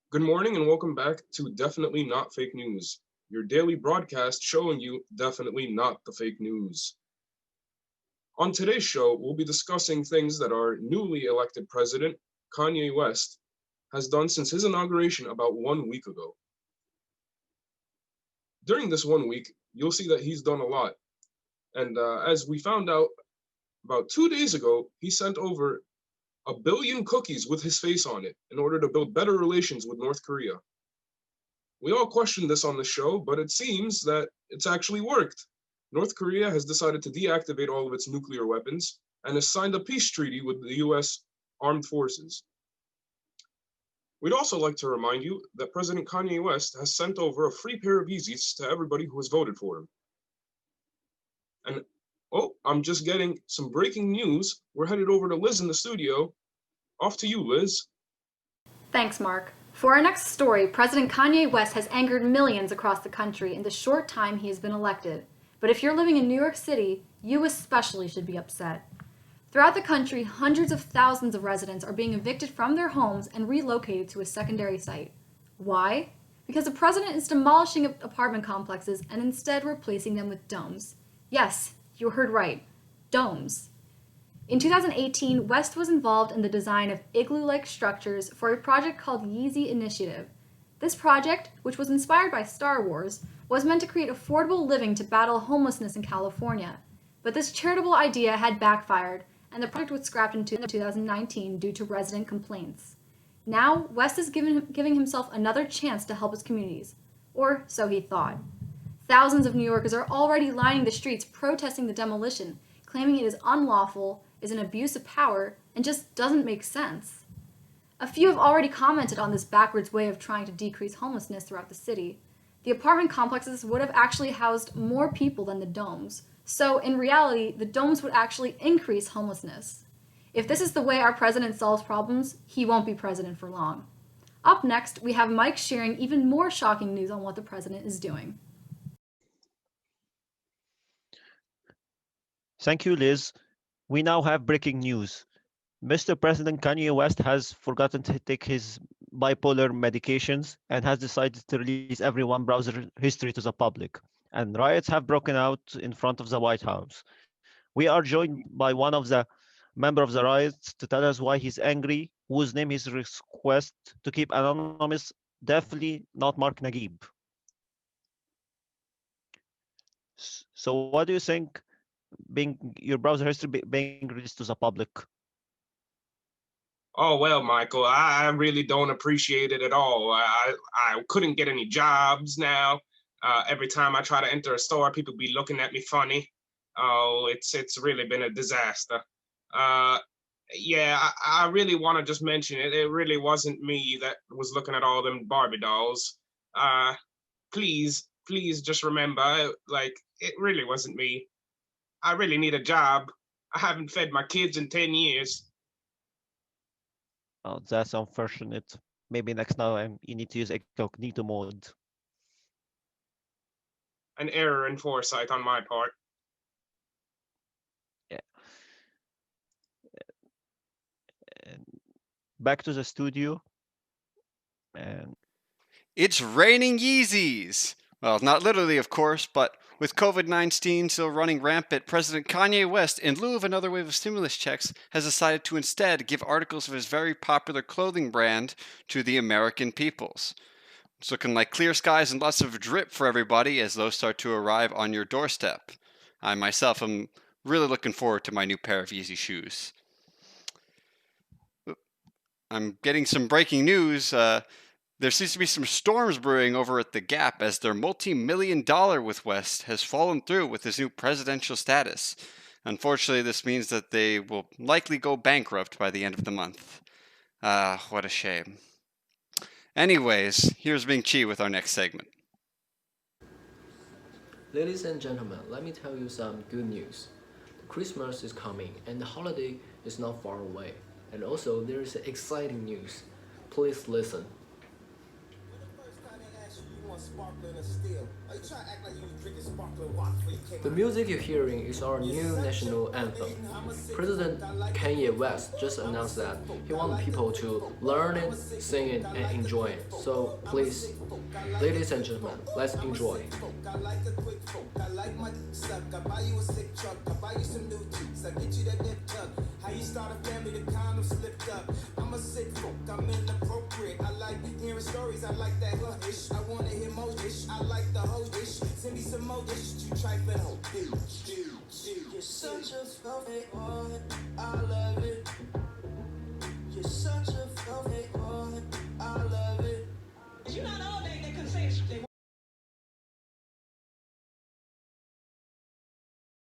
Good morning and welcome back to Definitely Not Fake News, your daily broadcast showing you definitely not the fake news. On today's show, we'll be discussing things that our newly elected president, Kanye West, has done since his inauguration about 1 week ago. During this 1 week, you'll see that he's done a lot. And as we found out about 2 days ago, he sent over a billion cookies with his face on it in order to build better relations with North Korea. We all questioned this on the show, but it seems that it's actually worked. North Korea has decided to deactivate all of its nuclear weapons and has signed a peace treaty with the US armed forces. We'd also like to remind you that President Kanye West has sent over a free pair of Yeezys to everybody who has voted for him. And I'm just getting some breaking news. We're headed over to Liz in the studio. Off to you, Liz. Thanks, Mark. For our next story, President Kanye West has angered millions across the country in the short time he has been elected. But if you're living in New York City, you especially should be upset. Throughout the country, hundreds of thousands of residents are being evicted from their homes and relocated to a secondary site. Why? Because the president is demolishing apartment complexes and instead replacing them with domes. Yes, you heard right. Domes. In 2018, West was involved in the design of igloo-like structures for a project called Yeezy Initiative. This project, which was inspired by Star Wars, was meant to create affordable living to battle homelessness in California. But this charitable idea had backfired, and the project was scrapped in 2019 due to resident complaints. Now, West is giving himself another chance to help his communities. Or so he thought. Thousands of New Yorkers are already lining the streets protesting the demolition, claiming it is unlawful, is an abuse of power, and just doesn't make sense. A few have already commented on this backwards way of trying to decrease homelessness throughout the city. The apartment complexes would have actually housed more people than the domes, so in reality, the domes would actually increase homelessness. If this is the way our president solves problems, he won't be president for long. Up next, we have Mike sharing even more shocking news on what the president is doing. Thank you, Liz. We now have breaking news. Mr. President Kanye West has forgotten to take his bipolar medications and has decided to release everyone's browser history to the public. And riots have broken out in front of the White House. We are joined by one of the member of the riots to tell us why he's angry, whose name his request to keep anonymous, definitely not Mark Naguib. So what do you think being your browser history being released to the public? Oh well, Michael, I really don't appreciate it at all. I couldn't get any jobs now. Every time I try to enter a store, people be looking at me funny. Oh, it's really been a disaster. Uh, yeah, I really want to just mention it. It really wasn't me that was looking at all them Barbie dolls. Uh, please just remember, like it really wasn't me. I really need a job. I haven't fed my kids in 10 years. Oh, that's unfortunate. Maybe next time you need to use incognito mode. An error in foresight on my part. Yeah. And back to the studio. And It's raining Yeezys! Well, not literally, of course, but with COVID 19 still running rampant, President Kanye West, in lieu of another wave of stimulus checks, has decided to instead give articles of his very popular clothing brand to the American peoples. It's looking like clear skies and lots of drip for everybody as those start to arrive on your doorstep. I myself am really looking forward to my new pair of Yeezy shoes. I'm getting some breaking news. There seems to be some storms brewing over at the Gap as their multi-million-dollar with West has fallen through with his new presidential status. Unfortunately, this means that they will likely go bankrupt by the end of the month. What a shame. Anyways, here's Ming Chi with our next segment. Ladies and gentlemen, let me tell you some good news. Christmas is coming and the holiday is not far away. And also, there is exciting news. Please listen. The music you're hearing is our new national anthem. President Kanye West just announced that he wants people to learn it, sing it, and enjoy it. So please, ladies and gentlemen, let's enjoy. How you start a family, the condom slipped up. I'm a sick folk, I'm inappropriate. I like hearing stories, I like that ish. I wanna hear more ish, I like the whole dish. Send me some more ish, you trifling hoe. You're such a filthy boy, I love it. You're such a